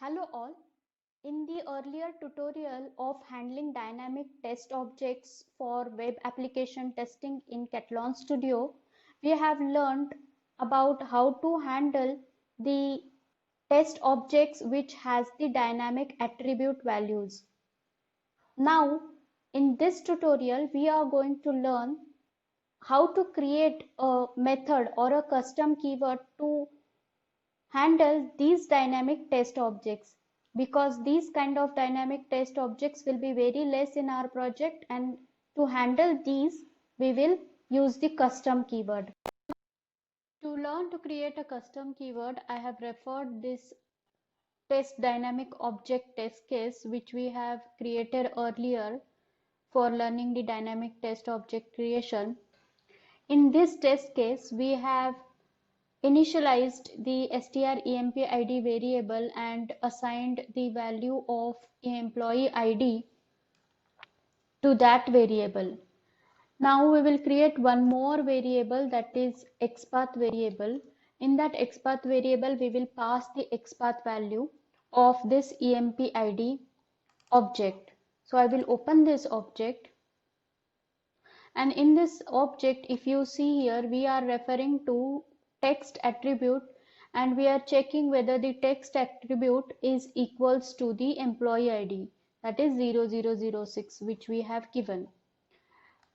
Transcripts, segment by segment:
Hello all. In the earlier tutorial of handling dynamic test objects for web application testing in Catalan Studio, we have learned about how to handle the test objects which has the dynamic attribute values. Now, in this tutorial, we are going to learn how to create a method or a custom keyword to handle these dynamic test objects, because these kind of dynamic test objects will be very less in our project, and to handle these we will use the custom keyword. To learn to create a custom keyword, I have referred this test dynamic object test case which we have created earlier for learning the dynamic test object creation. In this test case, we have initialized the strempid variable and assigned the value of employee ID to that variable. Now we will create one more variable, that is xpath variable. In that xpath variable, we will pass the xpath value of this empid object. So I will open this object, and in this object, if you see here, we are referring to text attribute, and we are checking whether the text attribute is equals to the employee ID, that is 0006, which we have given.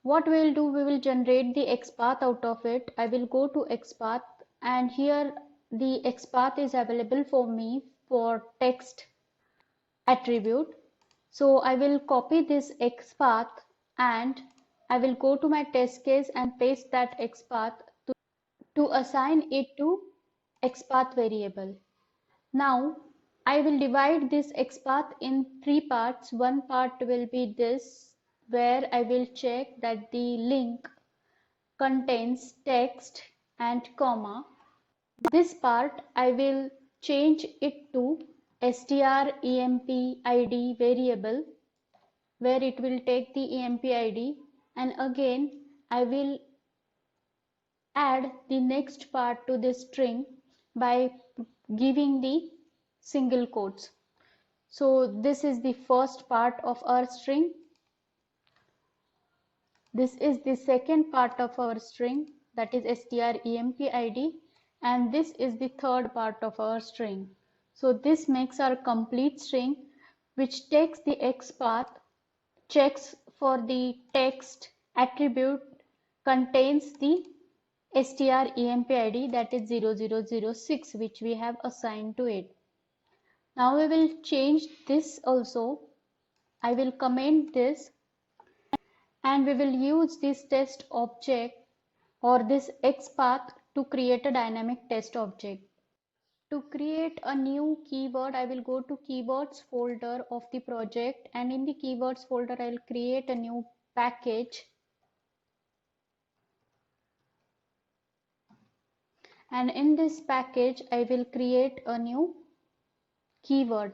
What we will do, we will generate the XPath out of it. I will go to XPath, and here the XPath is available for me for text attribute. So I will copy this XPath and I will go to my test case and paste that XPath to assign it to XPath variable. Now I will divide this XPath in three parts. One part will be this, where I will check that the link contains text and comma. This part I will change it to strempid variable, where it will take the empid, and again I will add the next part to this string by giving the single quotes. So this is the first part of our string. This is the second part of our string, that is strempid, and this is the third part of our string. So this makes our complete string, which takes the XPath, checks for the text attribute contains the strempid, that is 0006, which we have assigned to it. Now we will change this also. I will comment this, and we will use this test object or this XPath to create a dynamic test object. To create a new keyword, I will go to keywords folder of the project, and in the keywords folder I will create a new package, and in this package I will create a new keyword.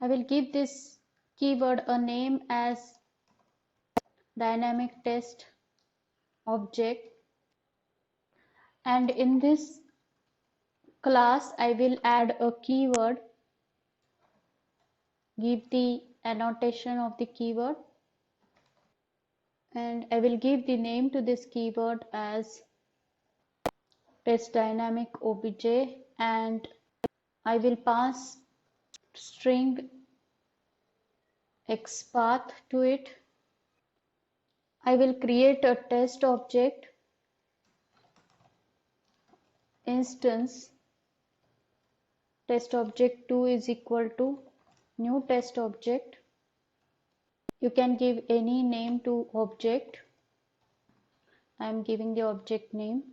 I will give this keyword a name as dynamic test object, and in this class I will add a keyword, give the annotation of the keyword, and I will give the name to this keyword as test dynamic obj, and I will pass string XPath to it. I will create a test object instance. Test object 2 is equal to new test object. You can give any name to object. I am giving the object name.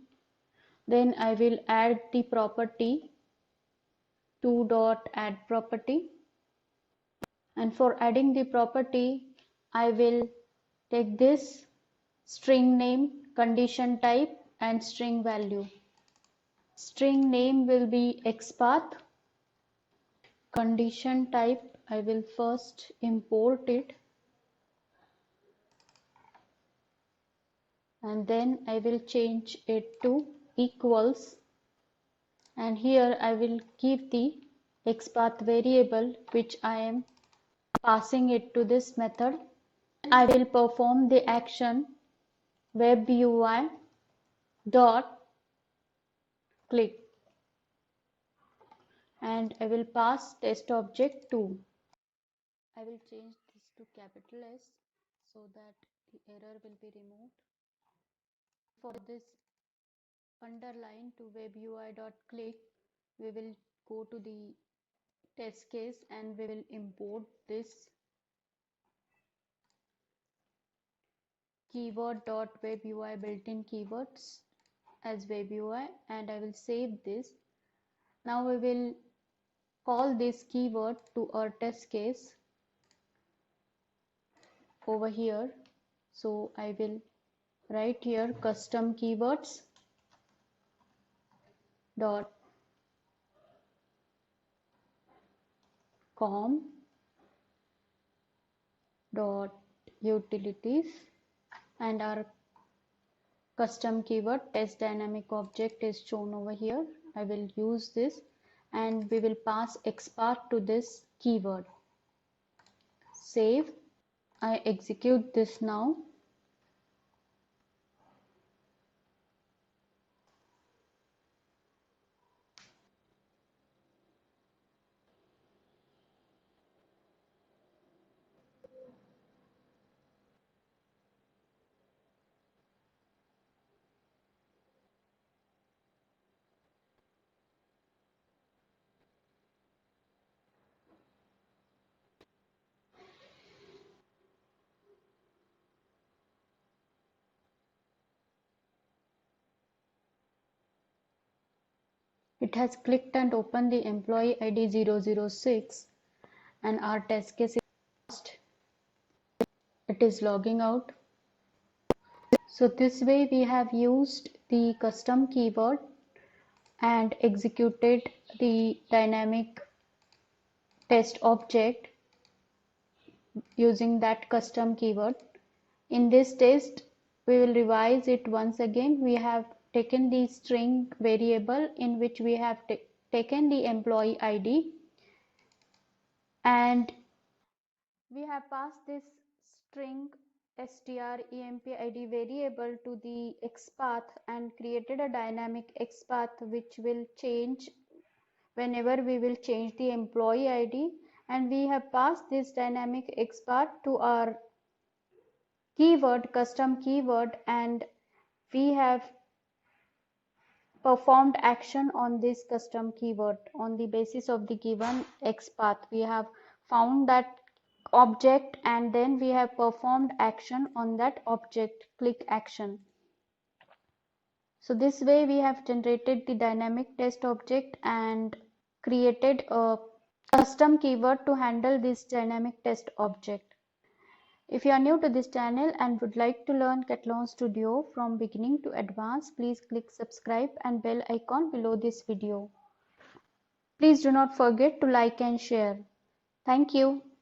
Then I will add the property 2.add property, and for adding the property I will take this string name, condition type, and string value. String name will be XPath. Condition type, I will first import it, and then I will change it to equals, and here I will give the XPath variable which I am passing it to this method. I will perform the action web UI dot click, and I will pass test object 2. I will change this to capital S so that the error will be removed. For this underline to web UI dot click, we will go to the test case and we will import this keyword dot web UI built-in keywords as web UI, and I will save this. Now we will call this keyword to our test case over here. So I will write here custom keywords dot com dot utilities, and our custom keyword test dynamic object is shown over here. I will use this and we will pass XPath to this keyword. Save. I execute this now. It has clicked and opened the employee ID 006 and our test case is passed. It is logging out. So this way we have used the custom keyword and executed the dynamic test object using that custom keyword. In this test, we will revise it once again. We have taken the string variable in which we have taken the employee ID, and we have passed this string strempid variable to the XPath and created a dynamic XPath which will change whenever we will change the employee ID, and we have passed this dynamic XPath to our keyword, custom keyword, and we have performed action on this custom keyword on the basis of the given XPath. We have found that object and then we have performed action on that object, click action. So this way we have generated the dynamic test object and created a custom keyword to handle this dynamic test object. If you are new to this channel and would like to learn Kathlon Studio from beginning to advanced, please click subscribe and bell icon below this video. Please do not forget to like and share. Thank you.